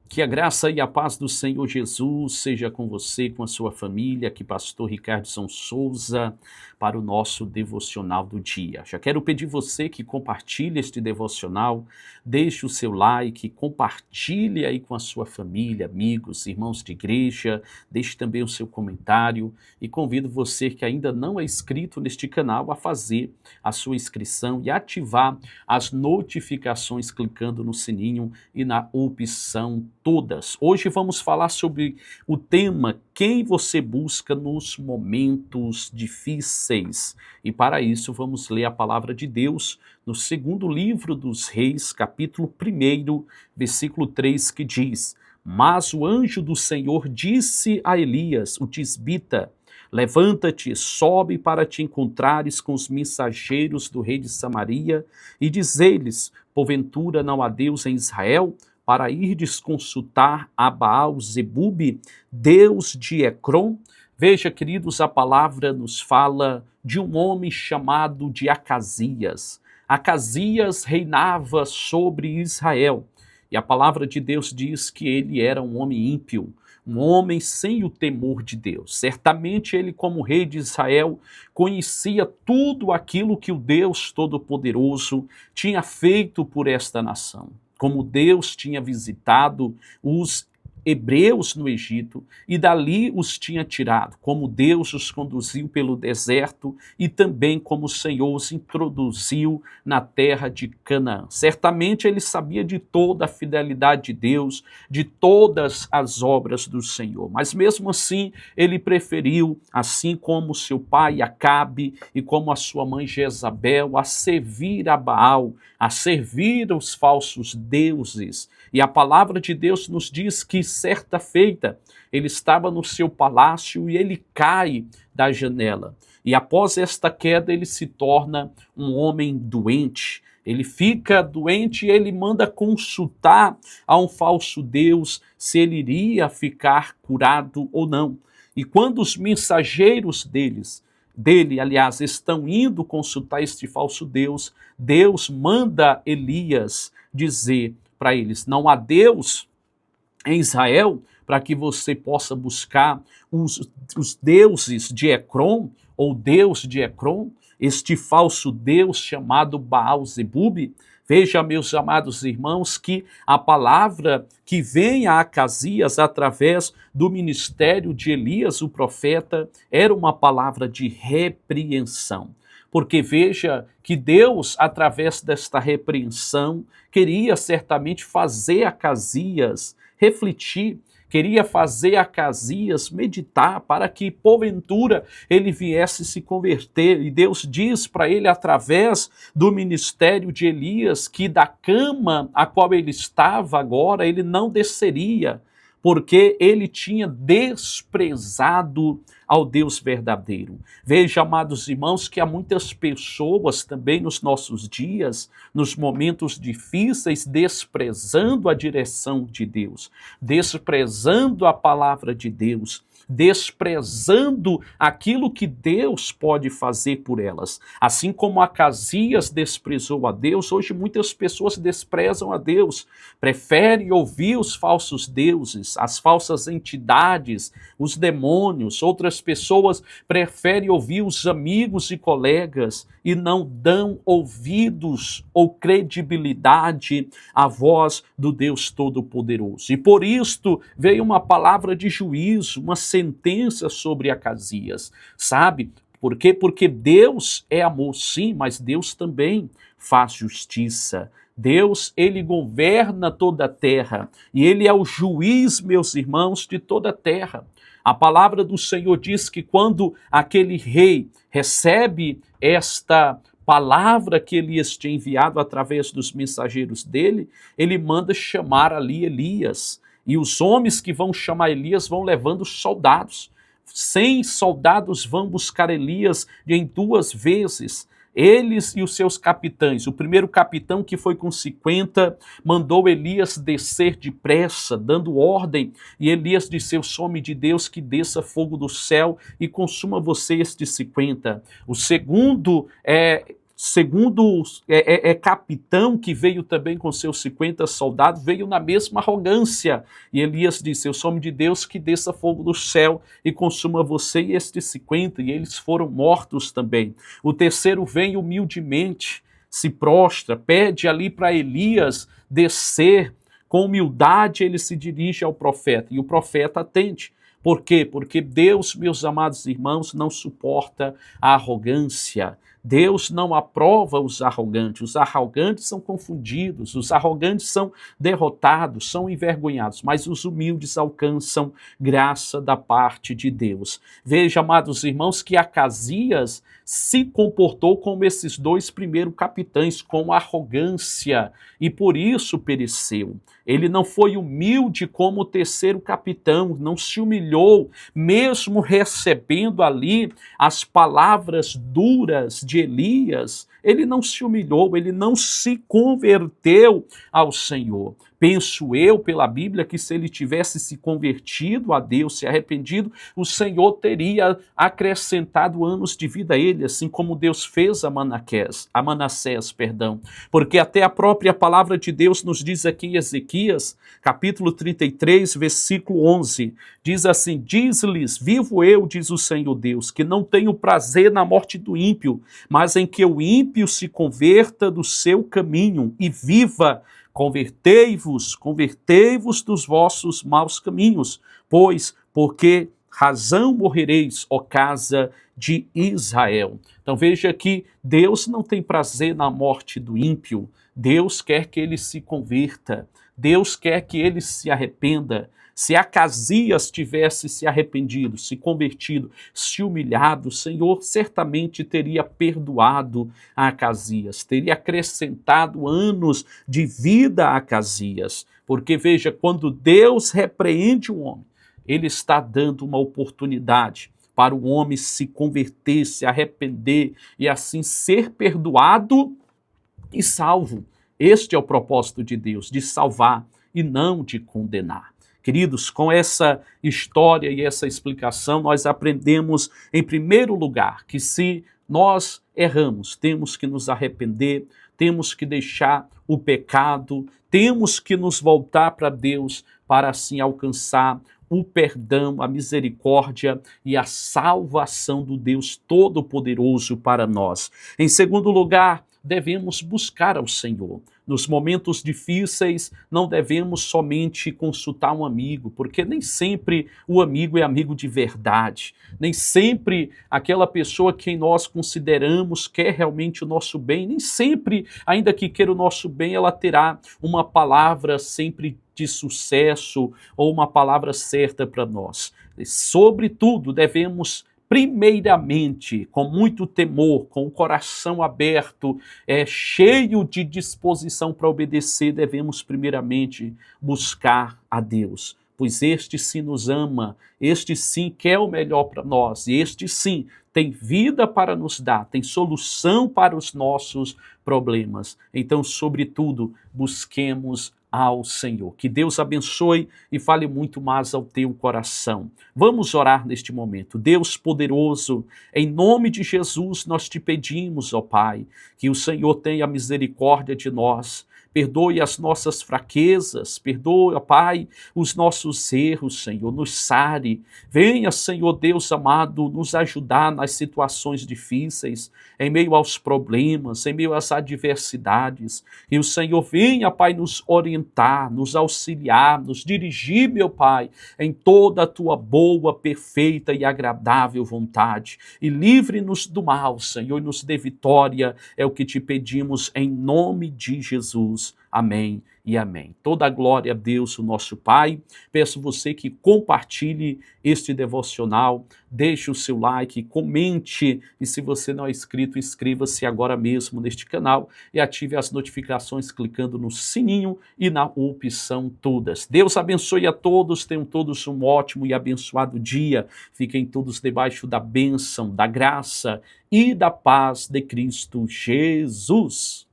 Que a graça e a paz do Senhor Jesus seja com você, com a sua família, aqui pastor Ricardo Souza, para o nosso devocional do dia. Já quero pedir você que compartilhe este devocional, deixe o seu like, compartilhe aí com a sua família, amigos, irmãos de igreja, deixe também o seu comentário e convido você que ainda não é inscrito neste canal a fazer a sua inscrição e ativar as notificações clicando no sininho e na opção todas. Hoje vamos falar sobre o tema quem você busca nos momentos difíceis. E para isso vamos ler a palavra de Deus no segundo livro dos Reis, capítulo 1, versículo 3, que diz: Mas o anjo do Senhor disse a Elias, o tisbita: Levanta-te, sobe para te encontrares com os mensageiros do rei de Samaria e diz-lhes: Porventura não há Deus em Israel, para irdes consultar a Baal-zebube, Deus de Ecrom? Veja, queridos, a palavra nos fala de um homem chamado de Acasias. Acasias reinava sobre Israel, e a palavra de Deus diz que ele era um homem ímpio, um homem sem o temor de Deus. Certamente ele, como rei de Israel, conhecia tudo aquilo que o Deus Todo-Poderoso tinha feito por esta nação. Como Deus tinha visitado os hebreus no Egito e dali os tinha tirado, como Deus os conduziu pelo deserto e também como o Senhor os introduziu na terra de Canaã. Certamente ele sabia de toda a fidelidade de Deus, de todas as obras do Senhor, mas mesmo assim ele preferiu, assim como seu pai Acabe e como a sua mãe Jezabel, a servir a Baal, a servir os falsos deuses. E a palavra de Deus nos diz que certa feita ele estava no seu palácio e ele cai da janela. E após esta queda ele se torna um homem doente. Ele fica doente e ele manda consultar a um falso deus se ele iria ficar curado ou não. E quando os mensageiros dele, aliás, estão indo consultar este falso deus, Deus manda Elias dizer para eles: não há Deus em Israel, para que você possa buscar os deuses de Ecrom, ou Deus de Ecrom, este falso Deus chamado Baal-zebube. Veja, meus amados irmãos, que a palavra que vem a Acasias através do ministério de Elias, o profeta, era uma palavra de repreensão. Porque veja que Deus, através desta repreensão, queria certamente fazer Acasias refletir, queria fazer Acasias meditar para que, porventura, ele viesse se converter. E Deus diz para ele, através do ministério de Elias, que da cama a qual ele estava agora, ele não desceria, porque ele tinha desprezado ao Deus verdadeiro. Veja, amados irmãos, que há muitas pessoas também nos nossos dias, nos momentos difíceis, desprezando a direção de Deus, desprezando a palavra de Deus, desprezando aquilo que Deus pode fazer por elas. Assim como Acasias desprezou a Deus, hoje muitas pessoas desprezam a Deus, preferem ouvir os falsos deuses, as falsas entidades, os demônios. Outras pessoas preferem ouvir os amigos e colegas e não dão ouvidos ou credibilidade à voz do Deus Todo-Poderoso. E por isto veio uma palavra de juízo, uma sentença sobre Acasias, sabe? Por quê? Porque Deus é amor, sim, mas Deus também faz justiça. Deus, ele governa toda a terra e ele é o juiz, meus irmãos, de toda a terra. A palavra do Senhor diz que quando aquele rei recebe esta palavra que Elias tinha enviado através dos mensageiros dele, ele manda chamar ali Elias. E os homens que vão chamar Elias vão levando soldados. 100 soldados vão buscar Elias em 2 vezes. Eles e os seus capitães. O primeiro capitão, que foi com 50, mandou Elias descer depressa, dando ordem. E Elias disse: eu sou homem de Deus, que desça fogo do céu e consuma você estes 50. O segundo segundo capitão, que veio também com seus 50 soldados, veio na mesma arrogância. E Elias disse: eu sou homem de Deus, que desça fogo do céu e consuma você e estes 50, e eles foram mortos também. O terceiro vem humildemente, se prostra, pede ali para Elias descer, com humildade ele se dirige ao profeta, e o profeta atende. Por quê? Porque Deus, meus amados irmãos, não suporta a arrogância. Deus não aprova os arrogantes. Os arrogantes são confundidos, os arrogantes são derrotados, são envergonhados, mas os humildes alcançam graça da parte de Deus. Veja, amados irmãos, que Acasias se comportou como esses dois primeiros capitães, com arrogância, e por isso pereceu. Ele não foi humilde como o terceiro capitão, não se humilhou, mesmo recebendo ali as palavras duras de Elias. Ele não se humilhou, ele não se converteu ao Senhor. Penso eu, pela Bíblia, que se ele tivesse se convertido a Deus, se arrependido, o Senhor teria acrescentado anos de vida a ele, assim como Deus fez a Manassés, porque até a própria palavra de Deus nos diz aqui em Ezequias, capítulo 33, versículo 11, diz assim: diz-lhes, vivo eu, diz o Senhor Deus, que não tenho prazer na morte do ímpio, mas em que o ímpio se converta do seu caminho e viva. Convertei-vos dos vossos maus caminhos, pois, porque razão morrereis, ó casa de Israel. Então veja que Deus não tem prazer na morte do ímpio, Deus quer que ele se converta, Deus quer que ele se arrependa. Se Acasias tivesse se arrependido, se convertido, se humilhado, o Senhor certamente teria perdoado a Acasias, teria acrescentado anos de vida a Acasias. Porque veja, quando Deus repreende um homem, ele está dando uma oportunidade para o homem se converter, se arrepender e assim ser perdoado e salvo. Este é o propósito de Deus, de salvar e não de condenar. Queridos, com essa história e essa explicação, nós aprendemos, em primeiro lugar, que se nós erramos, temos que nos arrepender, temos que deixar o pecado, temos que nos voltar para Deus para assim alcançar o perdão, a misericórdia e a salvação do Deus Todo-Poderoso para nós. Em segundo lugar, devemos buscar ao Senhor. Nos momentos difíceis, não devemos somente consultar um amigo, porque nem sempre o amigo é amigo de verdade. Nem sempre aquela pessoa que nós consideramos quer realmente o nosso bem. Nem sempre, ainda que queira o nosso bem, ela terá uma palavra sempre de sucesso ou uma palavra certa para nós. Sobretudo, devemos primeiramente, com muito temor, com o coração aberto, cheio de disposição para obedecer, devemos primeiramente buscar a Deus, pois este sim nos ama, este sim quer o melhor para nós, e este sim tem vida para nos dar, tem solução para os nossos problemas. Então, sobretudo, busquemos ao Senhor. Que Deus abençoe e fale muito mais ao teu coração. Vamos orar neste momento. Deus poderoso, em nome de Jesus nós te pedimos, ó Pai, que o Senhor tenha misericórdia de nós. Perdoe as nossas fraquezas, perdoe, ó Pai, os nossos erros, Senhor, nos sare. Venha, Senhor Deus amado, nos ajudar nas situações difíceis, em meio aos problemas, em meio às adversidades. E o Senhor venha, Pai, nos orientar, nos auxiliar, nos dirigir, meu Pai, em toda a tua boa, perfeita e agradável vontade. E livre-nos do mal, Senhor, e nos dê vitória, é o que te pedimos em nome de Jesus. Amém e amém. Toda a glória a Deus, o nosso Pai. Peço você que compartilhe este devocional, deixe o seu like, comente, e se você não é inscrito, inscreva-se agora mesmo neste canal e ative as notificações clicando no sininho e na opção todas. Deus abençoe a todos, tenham todos um ótimo e abençoado dia. Fiquem todos debaixo da bênção, da graça e da paz de Cristo Jesus.